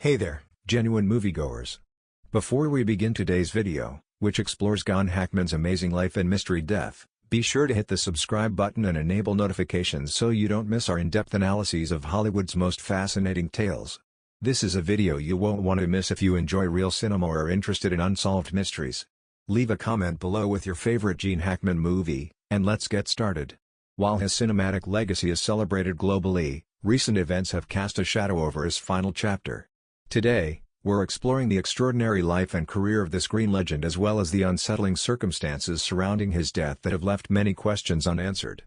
Hey there, genuine moviegoers. Before we begin today's video, which explores Gone Hackman's amazing life and mystery death, be sure to hit the subscribe button and enable notifications so you don't miss our in-depth analyses of Hollywood's most fascinating tales. This is a video you won't want to miss if you enjoy real cinema or are interested in unsolved mysteries. Leave a comment below with your favorite Gene Hackman movie, and let's get started. While his cinematic legacy is celebrated globally, recent events have cast a shadow over his final chapter. Today, we're exploring the extraordinary life and career of the screen legend as well as the unsettling circumstances surrounding his death that have left many questions unanswered.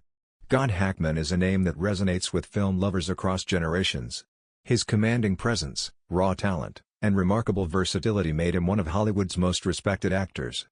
Gone Hackman is a name that resonates with film lovers across generations. His commanding presence, raw talent, and remarkable versatility made him one of Hollywood's most respected actors.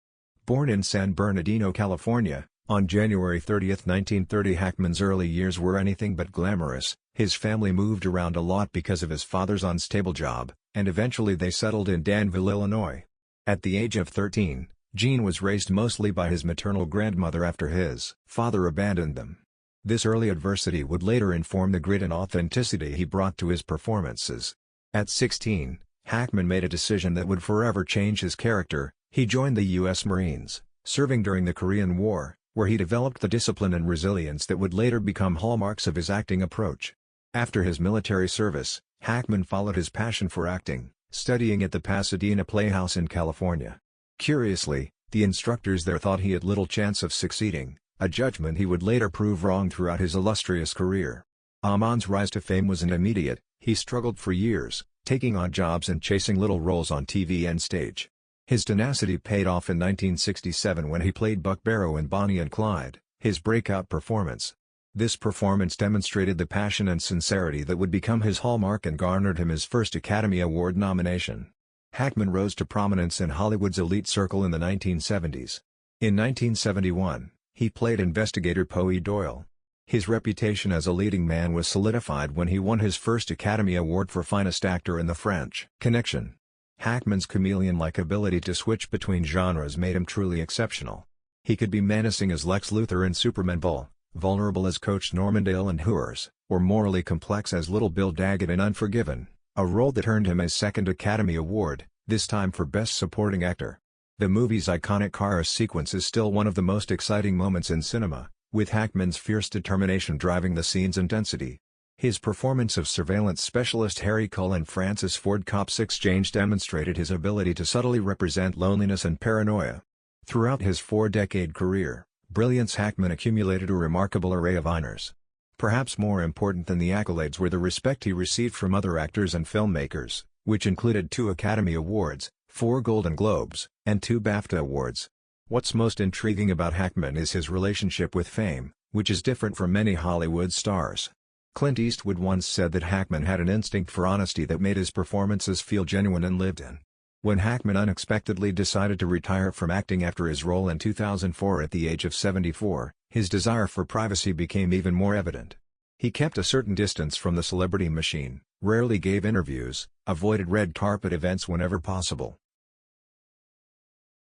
Born in San Bernardino, California, on January 30, 1930, Hackman's early years were anything but glamorous. His family moved around a lot because of his father's unstable job, and eventually they settled in Danville, Illinois. At the age of 13, Gene was raised mostly by his maternal grandmother after his father abandoned them. This early adversity would later inform the grit and authenticity he brought to his performances. At 16, Hackman made a decision that would forever change his character. He joined the U.S. Marines, serving during the Korean War, where he developed the discipline and resilience that would later become hallmarks of his acting approach. After his military service, Hackman followed his passion for acting, studying at the Pasadena Playhouse in California. Curiously, the instructors there thought he had little chance of succeeding, a judgment he would later prove wrong throughout his illustrious career. Hackman's rise to fame wasn't immediate. He struggled for years, taking odd jobs and chasing little roles on TV and stage. His tenacity paid off in 1967 when he played Buck Barrow in Bonnie and Clyde, his breakout performance. This performance demonstrated the passion and sincerity that would become his hallmark and garnered him his first Academy Award nomination. Hackman rose to prominence in Hollywood's elite circle in the 1970s. In 1971, he played investigator Poe Doyle. His reputation as a leading man was solidified when he won his first Academy Award for Finest Actor in The French Connection. Hackman's chameleon-like ability to switch between genres made him truly exceptional. He could be menacing as Lex Luthor in Superman Bull, vulnerable as Coach Normandale in Hooters, or morally complex as Little Bill Daggett in Unforgiven, a role that earned him his second Academy Award, this time for Best Supporting Actor. The movie's iconic car sequence is still one of the most exciting moments in cinema, with Hackman's fierce determination driving the scene's intensity. His performance of surveillance specialist Harry Cull and Francis Ford Cop's exchange demonstrated his ability to subtly represent loneliness and paranoia. Throughout his four-decade career, brilliance Hackman accumulated a remarkable array of honors. Perhaps more important than the accolades were the respect he received from other actors and filmmakers, which included 2 Academy Awards, 4 Golden Globes, and 2 BAFTA Awards. What's most intriguing about Hackman is his relationship with fame, which is different from many Hollywood stars. Clint Eastwood once said that Hackman had an instinct for honesty that made his performances feel genuine and lived in. When Hackman unexpectedly decided to retire from acting after his role in 2004 at the age of 74, his desire for privacy became even more evident. He kept a certain distance from the celebrity machine, rarely gave interviews, avoided red carpet events whenever possible,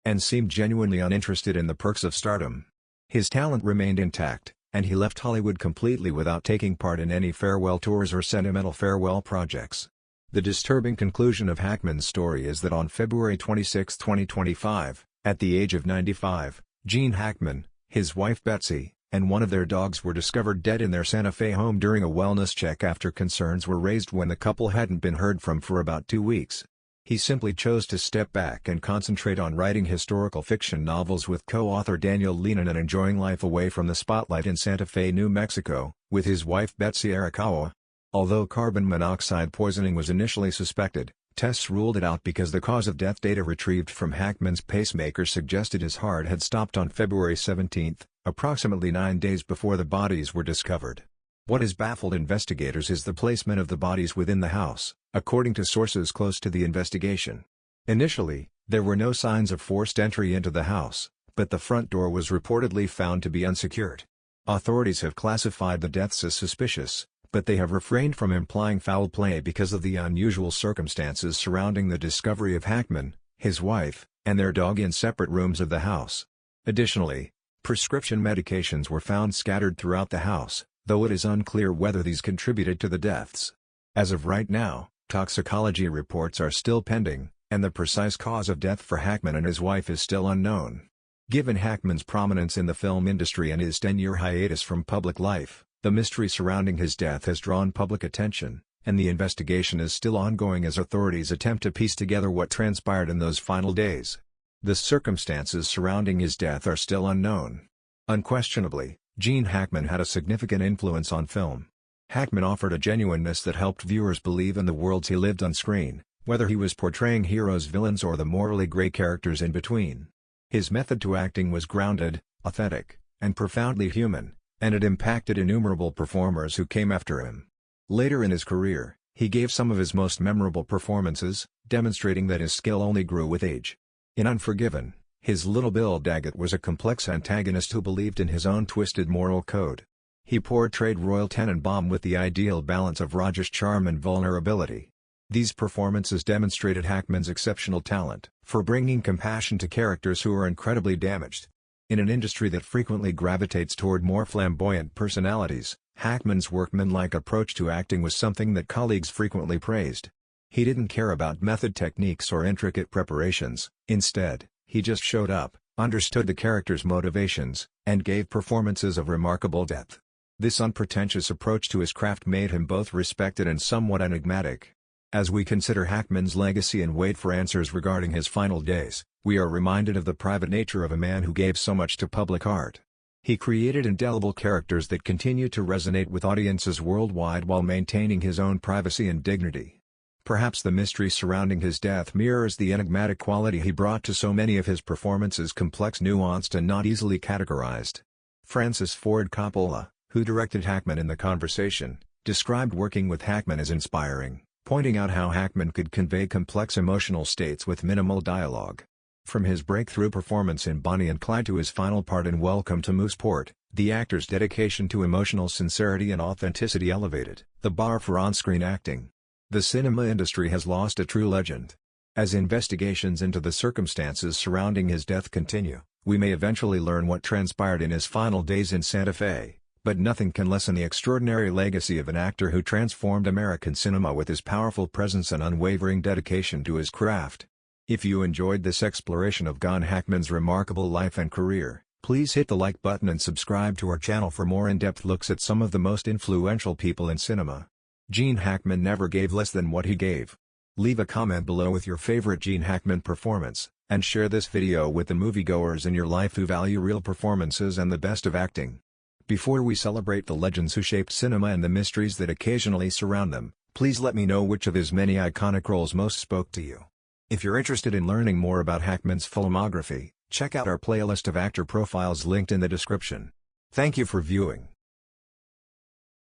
and seemed genuinely uninterested in the perks of stardom. His talent remained intact, and he left Hollywood completely without taking part in any farewell tours or sentimental farewell projects. The disturbing conclusion of Hackman's story is that on February 26, 2025, at the age of 95, Gene Hackman, his wife Betsy, and one of their dogs were discovered dead in their Santa Fe home during a wellness check after concerns were raised when the couple hadn't been heard from for about 2 weeks. He simply chose to step back and concentrate on writing historical fiction novels with co-author Daniel Lenon and enjoying life away from the spotlight in Santa Fe, New Mexico, with his wife Betsy Arakawa. Although carbon monoxide poisoning was initially suspected, tests ruled it out because the cause of death data retrieved from Hackman's pacemaker suggested his heart had stopped on February 17, approximately 9 days before the bodies were discovered. What has baffled investigators is the placement of the bodies within the house, according to sources close to the investigation. Initially, there were no signs of forced entry into the house, but the front door was reportedly found to be unsecured. Authorities have classified the deaths as suspicious, but they have refrained from implying foul play because of the unusual circumstances surrounding the discovery of Hackman, his wife, and their dog in separate rooms of the house. Additionally, prescription medications were found scattered throughout the house, though it is unclear whether these contributed to the deaths. As of right now, toxicology reports are still pending, and the precise cause of death for Hackman and his wife is still unknown. Given Hackman's prominence in the film industry and his 10-year hiatus from public life, the mystery surrounding his death has drawn public attention, and the investigation is still ongoing as authorities attempt to piece together what transpired in those final days. The circumstances surrounding his death are still unknown. Unquestionably, Gene Hackman had a significant influence on film. Hackman offered a genuineness that helped viewers believe in the worlds he lived on screen, whether he was portraying heroes, villains, or the morally gray characters in between. His method to acting was grounded, authentic, and profoundly human, and it impacted innumerable performers who came after him. Later in his career, he gave some of his most memorable performances, demonstrating that his skill only grew with age. In Unforgiven, his Little Bill Daggett was a complex antagonist who believed in his own twisted moral code. He portrayed Royal Tenenbaum with the ideal balance of rakish charm and vulnerability. These performances demonstrated Hackman's exceptional talent for bringing compassion to characters who are incredibly damaged. In an industry that frequently gravitates toward more flamboyant personalities, Hackman's workmanlike approach to acting was something that colleagues frequently praised. He didn't care about method techniques or intricate preparations. Instead, he just showed up, understood the character's motivations, and gave performances of remarkable depth. This unpretentious approach to his craft made him both respected and somewhat enigmatic. As we consider Hackman's legacy and wait for answers regarding his final days, we are reminded of the private nature of a man who gave so much to public art. He created indelible characters that continue to resonate with audiences worldwide while maintaining his own privacy and dignity. Perhaps the mystery surrounding his death mirrors the enigmatic quality he brought to so many of his performances, complex, nuanced, and not easily categorized. Francis Ford Coppola, who directed Hackman in The Conversation, described working with Hackman as inspiring, pointing out how Hackman could convey complex emotional states with minimal dialogue. From his breakthrough performance in Bonnie and Clyde to his final part in Welcome to Mooseport, the actor's dedication to emotional sincerity and authenticity elevated the bar for on-screen acting. The cinema industry has lost a true legend. As investigations into the circumstances surrounding his death continue, we may eventually learn what transpired in his final days in Santa Fe, but nothing can lessen the extraordinary legacy of an actor who transformed American cinema with his powerful presence and unwavering dedication to his craft. If you enjoyed this exploration of Gone Hackman's remarkable life and career, please hit the like button and subscribe to our channel for more in-depth looks at some of the most influential people in cinema. Gene Hackman never gave less than what he gave. Leave a comment below with your favorite Gene Hackman performance, and share this video with the moviegoers in your life who value real performances and the best of acting. Before we celebrate the legends who shaped cinema and the mysteries that occasionally surround them, please let me know which of his many iconic roles most spoke to you. If you're interested in learning more about Hackman's filmography, check out our playlist of actor profiles linked in the description. Thank you for viewing.